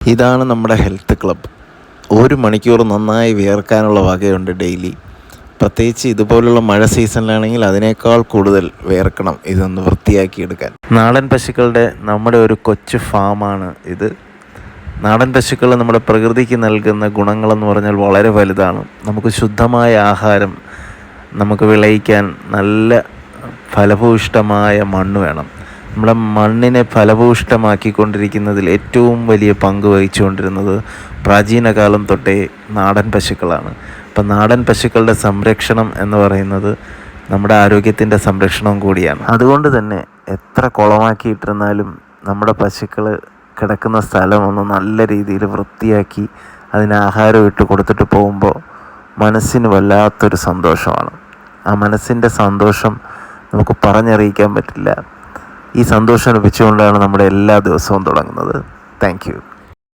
ഇതാണ് നമ്മുടെ health club. 1 മണിക്കൂർ നന്നായി വിയർക്കാനുള്ള വകയുണ്ട് ഡെയിലി. പ്രത്യേകിച്ച് ഇതുപോലുള്ള മഴ സീസണിലാണെങ്കിൽ അതിനേക്കാൾ കൂടുതൽ വിയർക്കണം ഇതൊന്ന് വൃത്തിയാക്കിയെടുക്കാൻ. നാടൻ പശുക്കളുടെ നമ്മുടെ ഒരു കൊച്ചു ഫാമാണ് ഇത്. നാടൻ പശുക്കൾ നമ്മുടെ പ്രകൃതിക്ക് നൽകുന്ന ഗുണങ്ങളെന്ന് പറഞ്ഞാൽ വളരെ വലുതാണ്. നമുക്ക് ശുദ്ധമായ ആഹാരം, നമുക്ക് വിളയിക്കാൻ നല്ല ഫലഭൂയിഷ്ടമായ മണ്ണ് വേണം. നമ്മുടെ മണ്ണിനെ ഫലഭൂയിഷ്ടമാക്കിക്കൊണ്ടിരിക്കുന്നതിൽ ഏറ്റവും വലിയ പങ്ക് വഹിച്ചുകൊണ്ടിരുന്നത് പ്രാചീന കാലം തൊട്ടേ നാടൻ പശുക്കളാണ്. അപ്പം നാടൻ പശുക്കളുടെ സംരക്ഷണം എന്ന് പറയുന്നത് നമ്മുടെ ആരോഗ്യത്തിൻ്റെ സംരക്ഷണവും കൂടിയാണ്. അതുകൊണ്ട് തന്നെ എത്ര കുളമാക്കിയിട്ടിരുന്നാലും നമ്മുടെ പശുക്കൾ കിടക്കുന്ന സ്ഥലം ഒന്ന് നല്ല രീതിയിൽ വൃത്തിയാക്കി അതിന് ആഹാരം ഇട്ട് കൊടുത്തിട്ട് പോകുമ്പോൾ മനസ്സിന് വല്ലാത്തൊരു സന്തോഷമാണ്. ആ മനസ്സിൻ്റെ സന്തോഷം നമുക്ക് പറഞ്ഞറിയിക്കാൻ പറ്റില്ല. ഈ സന്തോഷം ലഭിച്ചുകൊണ്ടാണ് നമ്മുടെ എല്ലാ ദിവസവും തുടങ്ങുന്നത്. Thank you.